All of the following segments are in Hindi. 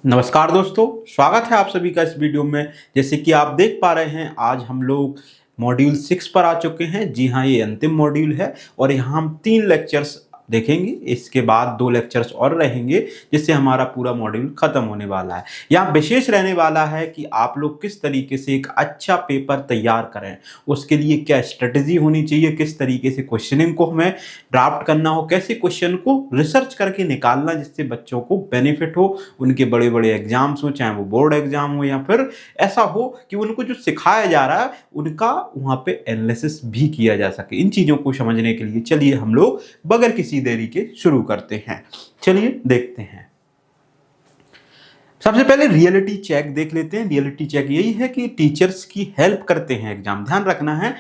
नमस्कार दोस्तों, स्वागत है आप सभी का इस वीडियो में। जैसे कि आप देख पा रहे हैं, आज हम लोग मॉड्यूल 6 पर आ चुके हैं। जी हाँ, ये अंतिम मॉड्यूल है और यहाँ हम 3 लेक्चर्स देखेंगे। इसके बाद 2 लेक्चर्स और रहेंगे, जिससे हमारा पूरा मॉड्यूल खत्म होने वाला है। यहाँ विशेष रहने वाला है कि आप लोग किस तरीके से एक अच्छा पेपर तैयार करें, उसके लिए क्या स्ट्रेटेजी होनी चाहिए, किस तरीके से क्वेश्चनिंग को हमें ड्राफ्ट करना हो, कैसे क्वेश्चन को रिसर्च करके निकालना जिससे बच्चों को बेनिफिट हो, उनके बड़े बड़े एग्जाम्स हो, चाहे वो बोर्ड एग्जाम हो या फिर ऐसा हो कि उनको जो सिखाया जा रहा है उनका वहाँ पे एनालिसिस भी किया जा सके। इन चीज़ों को समझने के लिए चलिए हम लोग बगैर किसी देरी के शुरू करते हैं। चलिए देखते हैं। सबसे पहले रियलिटी चेक देख लेते हैं। रियलिटी चेक यही है कि टीचर्स की हेल्प करते हैं एग्जाम। ध्यान रखना है,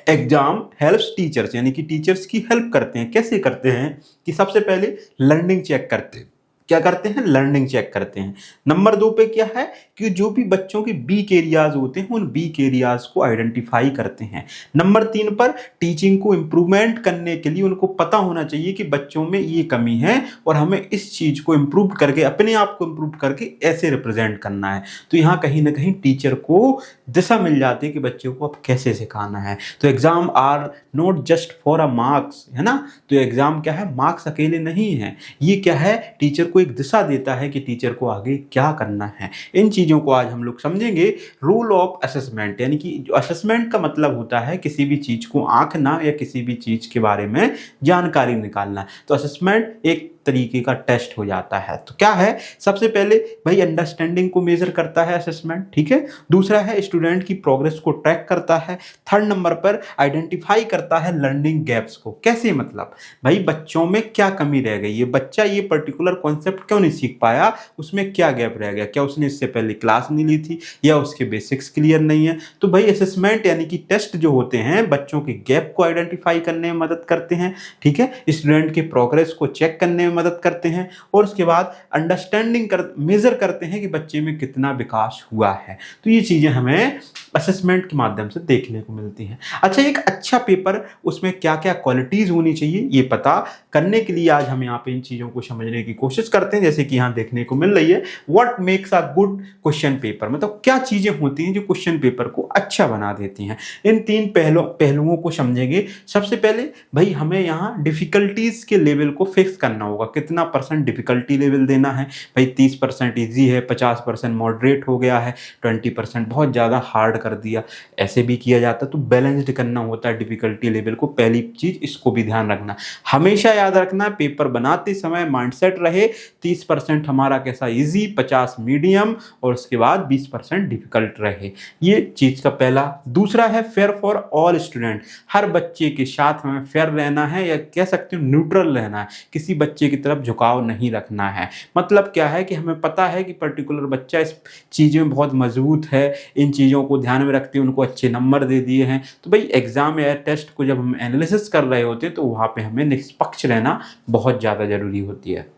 एग्जाम हेल्प्स टीचर्स, यानी कि टीचर्स की हेल्प करते हैं। कैसे करते हैं कि सबसे पहले लर्निंग चेक करते हैं। क्या करते हैं? लर्निंग चेक करते हैं। नंबर 2 पे क्या है कि जो भी बच्चों के वीक एरियाज होते हैं उन वीक एरियाज को आइडेंटिफाई करते हैं। नंबर 3 पर टीचिंग को इम्प्रूवमेंट करने के लिए उनको पता होना चाहिए कि बच्चों में ये कमी है और हमें इस चीज को इम्प्रूव करके, अपने आप को इम्प्रूव करके ऐसे रिप्रेजेंट करना है। तो यहाँ कहीं ना कहीं टीचर को दिशा मिल जाती है कि बच्चों को अब कैसे सिखाना है। तो exam are not just for a marks, है ना। तो एग्जाम क्या है? मार्क्स अकेले नहीं है। ये क्या है? टीचर को एक दिशा देता है कि टीचर को आगे क्या करना है। इन चीजों को आज हम लोग समझेंगे। रूल ऑफ असेसमेंट, यानी कि जो असेसमेंट का मतलब होता है किसी भी चीज को आंकना या किसी भी चीज के बारे में जानकारी निकालना। तो असेसमेंट एक तरीके का टेस्ट हो जाता है। तो क्या है? सबसे पहले भाई अंडरस्टैंडिंग को मेजर करता है असेसमेंट, ठीक है। दूसरा है स्टूडेंट की प्रोग्रेस को ट्रैक करता है। थर्ड नंबर पर आइडेंटिफाई करता है लर्निंग गैप्स को। कैसे? मतलब भाई बच्चों में क्या कमी रह गई है, बच्चा ये पर्टिकुलर कॉन्सेप्ट क्यों नहीं सीख पाया, उसमें क्या गैप रह गया, क्या उसने इससे पहले क्लास नहीं ली थी या उसके बेसिक्स क्लियर नहीं है। तो भाई असेसमेंट यानी कि टेस्ट जो होते हैं बच्चों के गैप को आइडेंटिफाई करने में मदद करते हैं, ठीक है। स्टूडेंट के प्रोग्रेस को चेक करने में मदद करते हैं और उसके बाद अंडरस्टैंडिंग मेजर करते हैं कि बच्चे में कितना विकास हुआ है। तो ये चीजें हमें असेसमेंट के माध्यम से देखने को मिलती हैं। अच्छा, एक अच्छा पेपर, उसमें क्या क्या क्वालिटीज होनी चाहिए ये पता करने के लिए आज हम यहाँ पे इन चीजों को समझने की कोशिश करते हैं। जैसे कि यहाँ देखने को मिल रही है, what makes a good question paper, मतलब क्या चीजें होती हैं जो क्वेश्चन पेपर को अच्छा बना देती हैं। इन 3 पहलुओं को समझेंगे। सबसे पहले भाई हमें यहाँ डिफिकल्टीज के लेवल को फिक्स करना होगा। कितना % डिफिकल्टी लेवल देना है? भाई 30% ईजी है, 50% मॉडरेट हो गया है, 20% बहुत ज़्यादा हार्ड कर दिया, ऐसे भी किया जाता। तो बैलेंस्ड करना होता है डिफिकल्टी लेवल को। पहली चीज इसको भी ध्यान रखना, हमेशा याद रखना, पेपर बनाते समय माइंडसेट रहे 30% हमारा कैसा ईजी, 50 मीडियम और उसके बाद 20% डिफिकल्ट रहे। ये चीज का पहला। दूसरा है फेयर फॉर ऑल स्टूडेंट। हर बच्चे के साथ हमें फेयर रहना है या कह सकते हो न्यूट्रल रहना है, किसी बच्चे की तरफ झुकाव नहीं रखना है। मतलब क्या है कि हमें पता है कि पर्टिकुलर बच्चा इस चीज़ में बहुत मजबूत है, इन चीज़ों को ध्यान में रखते हुए उनको अच्छे नंबर दे दिए हैं। तो भाई एग्जाम या टेस्ट को जब हम एनालिसिस कर रहे होते हैं तो वहाँ पे हमें निष्पक्ष रहना बहुत ज़्यादा जरूरी होती है।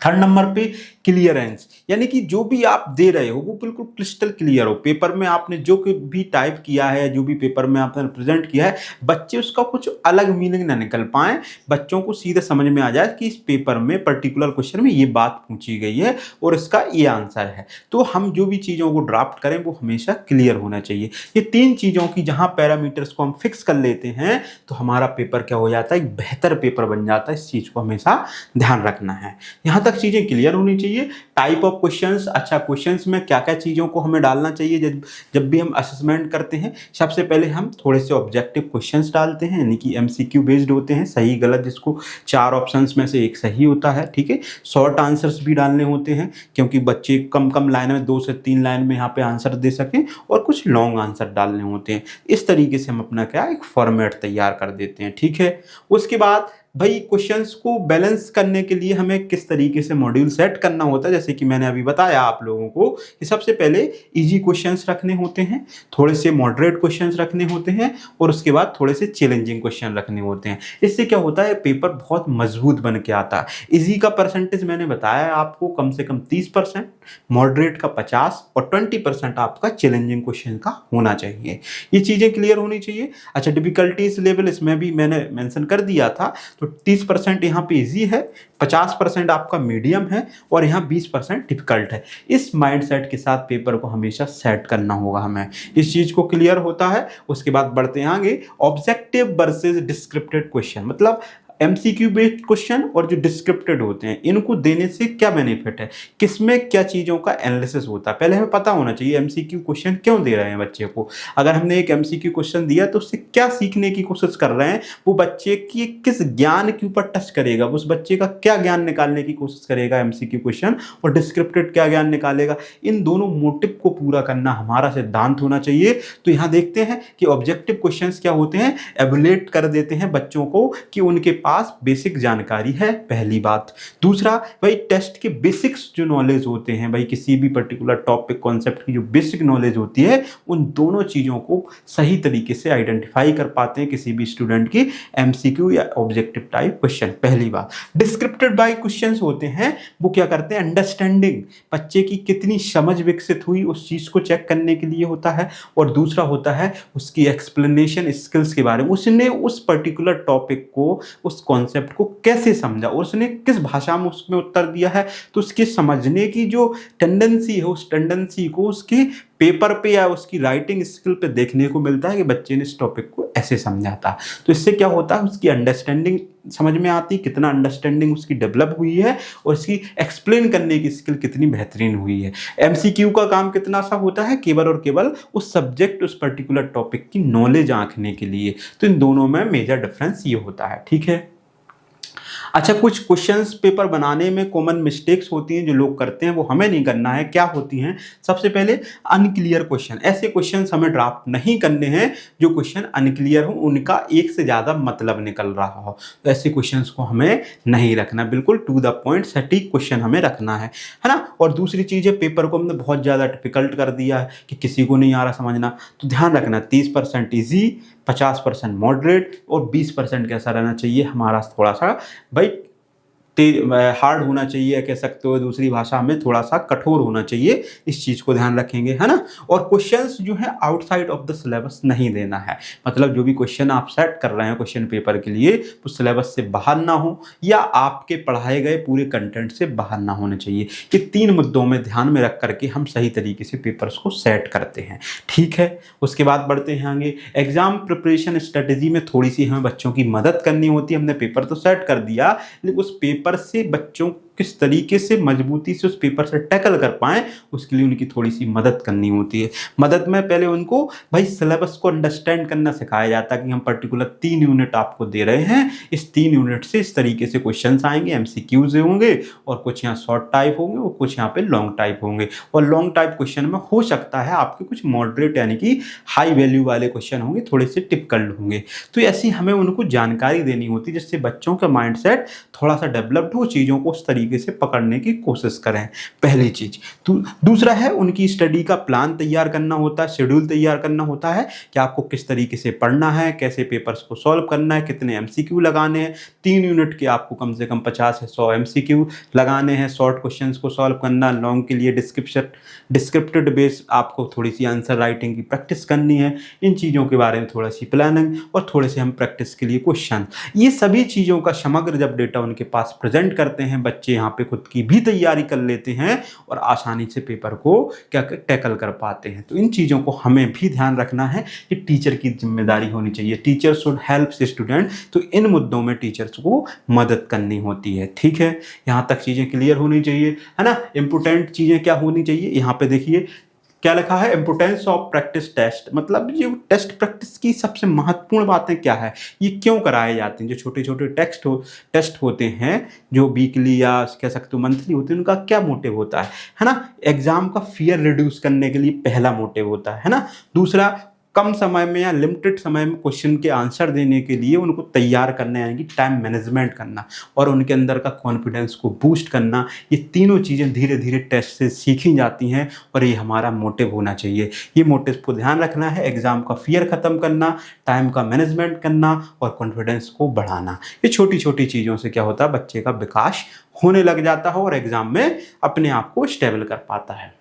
थर्ड नंबर पे क्लियरेंस, यानी कि जो भी आप दे रहे हो वो बिल्कुल क्रिस्टल क्लियर हो। पेपर में आपने जो भी टाइप किया है, जो भी पेपर में आपने प्रेजेंट किया है, बच्चे उसका कुछ अलग मीनिंग ना निकल पाए, बच्चों को सीधे समझ में आ जाए कि इस पेपर में पर्टिकुलर क्वेश्चन में ये बात पूछी गई है और इसका ये आंसर है। तो हम जो भी चीज़ों को ड्राफ्ट करें वो हमेशा क्लियर होना चाहिए। ये 3 चीज़ों की जहाँ पैरामीटर्स को हम फिक्स कर लेते हैं तो हमारा पेपर क्या हो जाता है? एक बेहतर पेपर बन जाता है। इस चीज़ को हमेशा ध्यान रखना है। यहाँ तक चीजें क्लियर होनी चाहिए। टाइप ऑफ क्वेश्चंस, अच्छा क्वेश्चंस में क्या क्या चीजों को हमें डालना चाहिए जब भी हम असेसमेंट करते हैं। सबसे पहले हम थोड़े से ऑब्जेक्टिव क्वेश्चंस डालते हैं, यानी कि एमसीक्यू बेस्ड होते हैं, सही गलत, जिसको 4 ऑप्शंस में से एक सही होता है, ठीक है। शॉर्ट आंसर्स भी डालने होते हैं क्योंकि बच्चे कम लाइन में 2 से 3 लाइन में यहाँ पे आंसर दे सकें, और कुछ लॉन्ग आंसर डालने होते हैं। इस तरीके से हम अपना क्या एक फॉर्मेट तैयार कर देते हैं, ठीक है। उसके बाद भाई क्वेश्चंस को बैलेंस करने के लिए हमें किस तरीके से मॉड्यूल सेट करना होता है, जैसे कि मैंने अभी बताया आप लोगों को कि सबसे पहले इजी क्वेश्चंस रखने होते हैं, थोड़े से मॉडरेट क्वेश्चंस रखने होते हैं और उसके बाद थोड़े से चैलेंजिंग क्वेश्चन रखने होते हैं। इससे क्या होता है? पेपर बहुत मजबूत बन के आता है। इजी का परसेंटेज मैंने बताया आपको, कम से कम 30%, मॉडरेट का 50% और 20% आपका चैलेंजिंग क्वेश्चन का होना चाहिए। ये चीज़ें क्लियर होनी चाहिए। अच्छा, डिफिकल्टीज लेवल इसमें भी मैंने मेंशन कर दिया था। तो तो 30% यहाँ पे इजी है, 50% आपका मीडियम है और यहाँ 20% डिफिकल्ट है। इस माइंडसेट के साथ पेपर को हमेशा सेट करना होगा हमें, इस चीज़ को क्लियर होता है। उसके बाद बढ़ते हैं आगे, ऑब्जेक्टिव वर्सेस डिस्क्रिप्टिव क्वेश्चन, मतलब एमसीक्यू बेस्ड क्वेश्चन और जो डिस्क्रिप्टेड होते हैं इनको देने से क्या बेनिफिट है, किसमें क्या चीज़ों का एनालिसिस होता है, पहले हमें पता होना चाहिए एमसीक्यू क्वेश्चन क्यों दे रहे हैं बच्चे को। अगर हमने एक एमसीक्यू क्वेश्चन दिया तो उससे क्या सीखने की कोशिश कर रहे हैं, वो बच्चे की किस ज्ञान के ऊपर टच करेगा, उस बच्चे का क्या ज्ञान निकालने की कोशिश करेगा एमसीक्यू क्वेश्चन, और डिस्क्रिप्टेड क्या ज्ञान निकालेगा। इन दोनों मोटिव को पूरा करना हमारा सिद्धांत होना चाहिए। तो यहाँ देखते हैं कि ऑब्जेक्टिव क्वेश्चन क्या होते हैं, एवुलेट कर देते हैं बच्चों को कि उनके पास बेसिक जानकारी है, पहली बात। दूसरा भाई टेस्ट के बेसिक्स जो नॉलेज होते हैं, भाई किसी भी पर्टिकुलर टॉपिक कॉन्सेप्ट की जो बेसिक नॉलेज होती है, उन दोनों चीज़ों को सही तरीके से आइडेंटिफाई कर पाते हैं किसी भी स्टूडेंट की एमसीक्यू या ऑब्जेक्टिव टाइप क्वेश्चन, पहली बात। डिस्क्रिप्टिव टाइप क्वेश्चंस होते हैं, वो क्या करते हैं, अंडरस्टैंडिंग, बच्चे की कितनी समझ विकसित हुई उस चीज़ को चेक करने के लिए होता है। और दूसरा होता है उसकी एक्सप्लेनेशन स्किल्स के बारे में, उसने उस पर्टिकुलर टॉपिक को, उस कॉन्सेप्ट को कैसे समझा और उसने किस भाषा में उसमें उत्तर दिया है, तो उसके समझने की जो टेंडेंसी है, उस टेंडेंसी को उसके पेपर पे या उसकी राइटिंग स्किल पे देखने को मिलता है कि बच्चे ने इस टॉपिक को ऐसे समझा था। तो इससे क्या होता है, उसकी अंडरस्टैंडिंग समझ में आती, कितना अंडरस्टैंडिंग उसकी डेवलप हुई है और इसकी एक्सप्लेन करने की स्किल कितनी बेहतरीन हुई है। एमसीक्यू का काम कितना सा होता है, केवल और केवल उस सब्जेक्ट, उस पर्टिकुलर टॉपिक की नॉलेज आंकने के लिए। तो इन दोनों में मेजर डिफरेंस ये होता है, ठीक है। अच्छा, कुछ क्वेश्चंस पेपर बनाने में कॉमन मिस्टेक्स होती हैं जो लोग करते हैं, वो हमें नहीं करना है। क्या होती हैं, सबसे पहले अनक्लियर क्वेश्चन, ऐसे क्वेश्चंस हमें ड्राफ्ट नहीं करने हैं जो क्वेश्चन अनक्लियर हो, उनका एक से ज़्यादा मतलब निकल रहा हो, तो ऐसे क्वेश्चंस को हमें नहीं रखना, बिल्कुल टू द पॉइंट सटीक क्वेश्चन हमें रखना है ना। और दूसरी चीज़ है, पेपर को हमने बहुत ज़्यादा डिफिकल्ट कर दिया है कि किसी को नहीं आ रहा समझना, तो ध्यान रखना 30% ईजी, 50% मॉडरेट और 20% कैसा रहना चाहिए हमारा, थोड़ा सा भाई हार्ड होना चाहिए, कह सकते हो दूसरी भाषा में थोड़ा सा कठोर होना चाहिए। इस चीज़ को ध्यान रखेंगे, है ना। और क्वेश्चंस जो है आउटसाइड ऑफ द सिलेबस नहीं देना है, मतलब जो भी क्वेश्चन आप सेट कर रहे हैं क्वेश्चन पेपर के लिए, वो सिलेबस से बाहर ना हो या आपके पढ़ाए गए पूरे कंटेंट से बाहर ना होने चाहिए। ये 3 मुद्दों में ध्यान में रख करके हम सही तरीके से पेपर्स को सेट करते हैं, ठीक है। उसके बाद बढ़ते हैं आगे, एग्जाम प्रिपरेशन स्ट्रेटेजी में थोड़ी सी हमें बच्चों की मदद करनी होती है। हमने पेपर तो सेट कर दिया, लेकिन उस पेपर से बच्चों किस तरीके से मजबूती से उस पेपर से टैकल कर पाएं, उसके लिए उनकी थोड़ी सी मदद करनी होती है। मदद में पहले उनको भाई सिलेबस को अंडरस्टैंड करना सिखाया जाता है कि हम पर्टिकुलर 3 यूनिट आपको दे रहे हैं, इस 3 यूनिट से इस तरीके से क्वेश्चंस आएंगे, एमसीक्यूज होंगे और कुछ यहाँ शॉर्ट टाइप होंगे और कुछ यहाँ पे लॉन्ग टाइप होंगे। और लॉन्ग टाइप क्वेश्चन में हो सकता है आपके कुछ मॉडरेट यानी कि हाई वैल्यू वाले क्वेश्चन होंगे, थोड़े से टिपिकल होंगे। तो ऐसी हमें उनको जानकारी देनी होती है जिससे बच्चों का माइंडसेट थोड़ा सा डेवलप्ड हो, चीज़ों को उस तरीके से पकड़ने की कोशिश करें, पहली चीज। दूसरा है उनकी स्टडी का प्लान तैयार करना होता है, शेड्यूल तैयार करना होता है कि आपको किस तरीके से पढ़ना है, कैसे पेपर्स को सॉल्व करना है, कितने एमसीक्यू लगाने हैं। 3 यूनिट के आपको कम से कम 50 से 100 एमसीक्यू लगाने हैं, शॉर्ट क्वेश्चंस को सॉल्व करना, लॉन्ग के लिए डिस्क्रिप्टेड बेस आपको थोड़ी सी आंसर राइटिंग की प्रैक्टिस करनी है। इन चीज़ों के बारे में थोड़ा सी प्लानिंग और थोड़े से हम प्रैक्टिस के लिए क्वेश्चन, ये सभी चीज़ों का समग्र जब डेटा उनके पास प्रेजेंट करते हैं, बच्चे यहाँ पे खुद की भी तैयारी कर लेते हैं और आसानी से पेपर को क्या टैकल कर पाते हैं। तो इन चीज़ों को हमें भी ध्यान रखना है कि टीचर की जिम्मेदारी होनी चाहिए, टीचर शुड हेल्प स्टूडेंट। तो इन मुद्दों में टीचर्स को मदद करनी होती है, ठीक है। यहाँ तक चीज़ें क्लियर होनी चाहिए, है ना। इंपोर्टेंट चीज़ें क्या होनी चाहिए, यहाँ पे देखिए क्या लिखा है, इंपोर्टेंस ऑफ प्रैक्टिस टेस्ट, मतलब ये टेस्ट प्रैक्टिस की सबसे महत्वपूर्ण बातें क्या है, ये क्यों कराए जाते हैं। जो छोटे छोटे टेस्ट होते हैं जो वीकली या कह सकते हो मंथली होते हैं, उनका क्या मोटिव होता है ना। एग्जाम का फियर रिड्यूस करने के लिए पहला मोटिव होता है ना। दूसरा, कम समय में या लिमिटेड समय में क्वेश्चन के आंसर देने के लिए उनको तैयार करना, यानी कि टाइम मैनेजमेंट करना और उनके अंदर का कॉन्फिडेंस को बूस्ट करना। ये तीनों चीज़ें धीरे धीरे टेस्ट से सीखी जाती हैं और ये हमारा मोटिव होना चाहिए। ये मोटिव को ध्यान रखना है, एग्जाम का फियर ख़त्म करना, टाइम का मैनेजमेंट करना और कॉन्फिडेंस को बढ़ाना। ये छोटी छोटी चीज़ों से क्या होता है, बच्चे का विकास होने लग जाता है और एग्जाम में अपने आप को स्टेबल कर पाता है।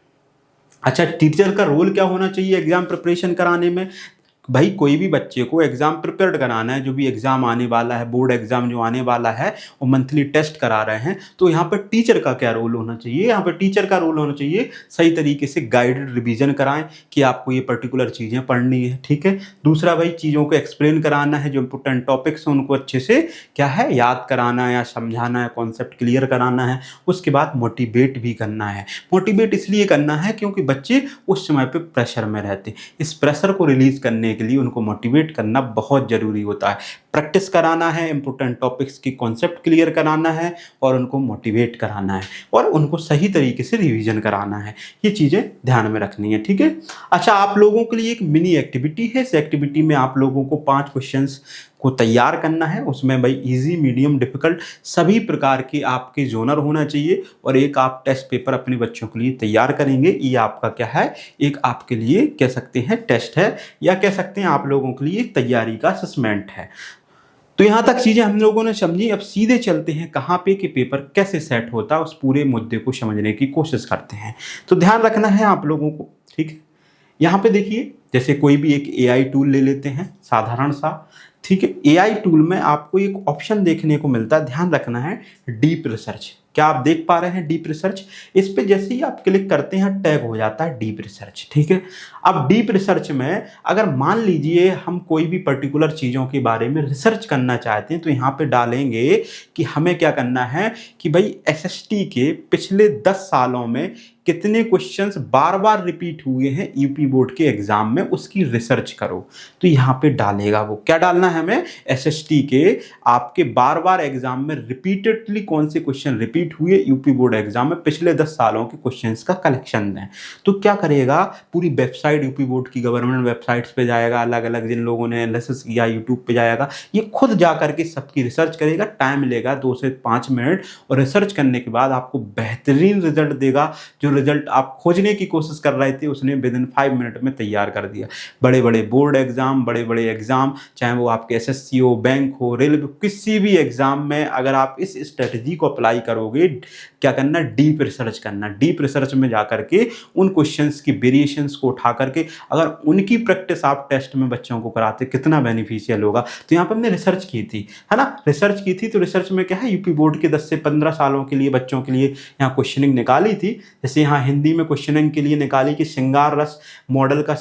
अच्छा, टीचर का रोल क्या होना चाहिए एग्जाम प्रिपरेशन कराने में। भाई कोई भी बच्चे को एग्ज़ाम प्रिपेयर्ड कराना है, जो भी एग्ज़ाम आने वाला है, बोर्ड एग्ज़ाम जो आने वाला है और मंथली टेस्ट करा रहे हैं, तो यहाँ पर टीचर का क्या रोल होना चाहिए? यहाँ पर टीचर का रोल होना चाहिए सही तरीके से गाइडेड रिवीजन कराएं कि आपको ये पर्टिकुलर चीज़ें पढ़नी है, ठीक है। दूसरा भाई चीज़ों को एक्सप्लेन कराना है, जो इंपॉर्टेंट टॉपिक्स हैं उनको अच्छे से क्या है याद कराना है या समझाना है, कॉन्सेप्ट क्लियर कराना है। उसके बाद मोटिवेट भी करना है। मोटिवेट इसलिए करना है क्योंकि बच्चे उस समय पे प्रेशर में रहते हैं। इस प्रेशर को रिलीज करने के लिए उनको मोटिवेट करना बहुत ज़रूरी होता है। प्रैक्टिस कराना है, इंपॉर्टेंट टॉपिक्स की कॉन्सेप्ट क्लियर कराना है और उनको मोटिवेट कराना है और उनको सही तरीके से रिवीजन कराना है। ये चीज़ें ध्यान में रखनी है, ठीक है। अच्छा, आप लोगों के लिए एक मिनी एक्टिविटी है। इस एक्टिविटी में आप लोगों को 5 क्वेश्चंस को तैयार करना है। उसमें भाई इजी, मीडियम, डिफिकल्ट सभी प्रकार के आपके जोनर होना चाहिए और एक आप टेस्ट पेपर अपने बच्चों के लिए तैयार करेंगे। ये आपका क्या है, एक आपके लिए कह सकते हैं टेस्ट है या कह सकते हैं आप लोगों के लिए तैयारी का असेसमेंट है। तो यहाँ तक चीज़ें हम लोगों ने समझी। अब सीधे चलते हैं कहाँ पे कि पेपर कैसे सेट होता है, उस पूरे मुद्दे को समझने की कोशिश करते हैं। तो ध्यान रखना है आप लोगों को, ठीक है। यहाँ पे देखिए, जैसे कोई भी एक AI टूल ले लेते हैं साधारण सा, ठीक है। AI टूल में आपको एक ऑप्शन देखने को मिलता है, ध्यान रखना है, डीप रिसर्च। क्या आप देख पा रहे हैं डीप रिसर्च? इस पे जैसे ही आप क्लिक करते हैं टैग हो जाता है डीप रिसर्च, ठीक है। अब डीप रिसर्च में अगर मान लीजिए हम कोई भी पर्टिकुलर चीज़ों के बारे में रिसर्च करना चाहते हैं तो यहाँ पे डालेंगे कि हमें क्या करना है कि भाई SST के पिछले 10 सालों में कितने क्वेश्चंस बार बार रिपीट हुए हैं यूपी बोर्ड के एग्जाम में, उसकी रिसर्च करो। तो यहाँ पे डालेगा वो क्या डालना है हमें, SST के आपके बार बार एग्जाम में रिपीटेडली कौन से क्वेश्चन रिपीट हुए यूपी बोर्ड एग्जाम में पिछले 10 सालों के क्वेश्चंस का कलेक्शन दें। तो क्या करेगा, पूरी वेबसाइट यूपी बोर्ड की गवर्नमेंट वेबसाइट्स पे जाएगा, अलग अलग जिन लोगों ने एनालिसिस किया यूट्यूब पे जाएगा, ये खुद जा करके सबकी रिसर्च करेगा। टाइम लेगा 2 से 5 मिनट और रिसर्च करने के बाद आपको बेहतरीन रिजल्ट देगा। जो रिजल्ट आप खोजने की कोशिश कर रहे थे उसने विद इन 5 मिनट में तैयार कर दिया। बड़े बड़े बोर्ड एग्जाम, बड़े बड़े एग्जाम, चाहे वो आपके SSC हो, बैंक हो, रेलवे, किसी भी एग्जाम में अगर आप इस स्ट्रेटजी को अप्लाई करोगे, क्या करना, डीप रिसर्च करना। डीप रिसर्च में जाकर के उन क्वेश्चंस की वेरिएशंस को उठा करके अगर उनकी प्रैक्टिस आप टेस्ट में बच्चों को कराते कितना बेनिफिशियल होगा। तो यहाँ पर हमने रिसर्च की थी, है ना, रिसर्च की थी। तो रिसर्च में क्या है, यूपी बोर्ड के 10 से 15 सालों के लिए बच्चों के लिए यहाँ क्वेश्चनिंग निकाली थी। जैसे यहाँ हिंदी में क्वेश्चनिंग के लिए निकाली कि श्रृंगार रस मॉडल का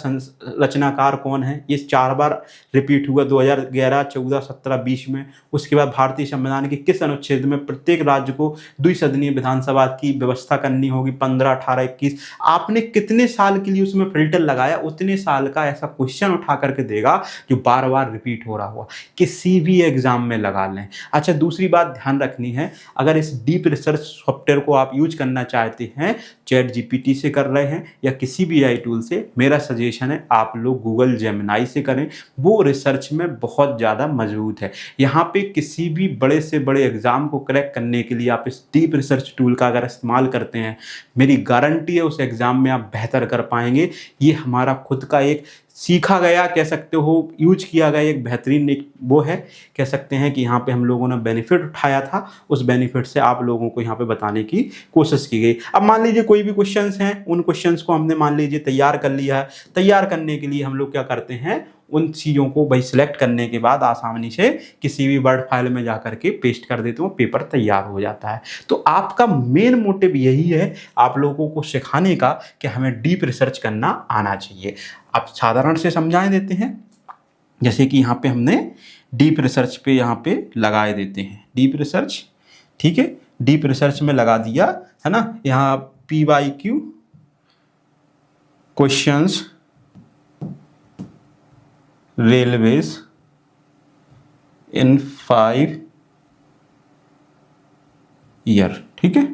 रचनाकार कौन है, ये 4 बार रिपीट हुआ 2011, 14, 17, 20 में। उसके बाद भारतीय संविधान के किस अनुच्छेद में प्रत्येक राज्य को द्विसदनीय विधानसभा की व्यवस्था करनी होगी, 15, 18, 21। आपने कितने साल के लिए उसमें फिल्टर लगाया, उतने साल का ऐसा क्वेश्चन उठा करके देगा जो बार बार रिपीट हो रहा हुआ, किसी भी एग्जाम में लगा लें। अच्छा, दूसरी बात ध्यान रखनी है, अगर इस डीप रिसर्च सॉफ्टवेयर को आप यूज करना चाहते हैं, ChatGPT से कर रहे हैं या किसी भी AI टूल से, मेरा सजेशन है आप लोग गूगल जेमिनाई से करें। वो रिसर्च में बहुत ज़्यादा मजबूत है। यहाँ पे किसी भी बड़े से बड़े एग्जाम को क्रैक करने के लिए आप इस डीप रिसर्च टूल का अगर इस्तेमाल करते हैं, मेरी गारंटी है उस एग्जाम में आप बेहतर कर पाएंगे। ये हमारा खुद का एक सीखा गया, कह सकते हो यूज किया गया एक बेहतरीन एक वो है, कह सकते हैं कि यहाँ पे हम लोगों ने बेनिफिट उठाया था। उस बेनिफिट से आप लोगों को यहाँ पे बताने की कोशिश की गई। अब मान लीजिए कोई भी क्वेश्चंस हैं, उन क्वेश्चंस को हमने मान लीजिए तैयार कर लिया है। तैयार करने के लिए हम लोग क्या करते हैं, उन चीज़ों को भाई सिलेक्ट करने के बाद आसानी से किसी भी वर्ड फाइल में जा करके पेस्ट कर देते हो, पेपर तैयार हो जाता है। तो आपका मेन मोटिव यही है आप लोगों को सिखाने का कि हमें डीप रिसर्च करना आना चाहिए। अब साधारण से समझाए देते हैं, जैसे कि यहाँ पे हमने डीप रिसर्च पे यहाँ पे लगाए देते हैं डीप रिसर्च, ठीक है। डीप रिसर्च में लगा दिया है ना, यहाँ PYQ questions railways in 5 year, ठीक है।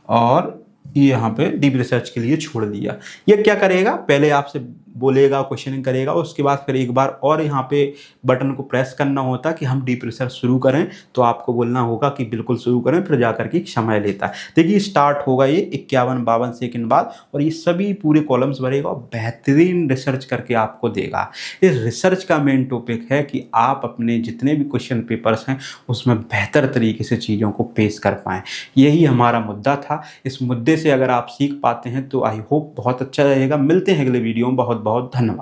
और ये यहाँ पे डीप रिसर्च के लिए छोड़ दिया। ये क्या करेगा, पहले आपसे बोलेगा, क्वेश्चनिंग करेगा, उसके बाद फिर एक बार और यहाँ पे बटन को प्रेस करना होता कि हम डीप रिसर्च शुरू करें, तो आपको बोलना होगा कि बिल्कुल शुरू करें, फिर जाकर के समय लेता है। देखिए स्टार्ट होगा ये 51-52 सेकंड बाद और ये सभी पूरे कॉलम्स भरेगा और बेहतरीन रिसर्च करके आपको देगा। इस रिसर्च का मेन टॉपिक है कि आप अपने जितने भी क्वेश्चन पेपर्स हैं उसमें बेहतर तरीके से चीज़ों को पेश कर पाएँ। यही हमारा मुद्दा था। इस मुद्दे से अगर आप सीख पाते हैं तो आई होप बहुत अच्छा रहेगा। मिलते हैं अगले वीडियो में। बहुत बहुत धन्यवाद।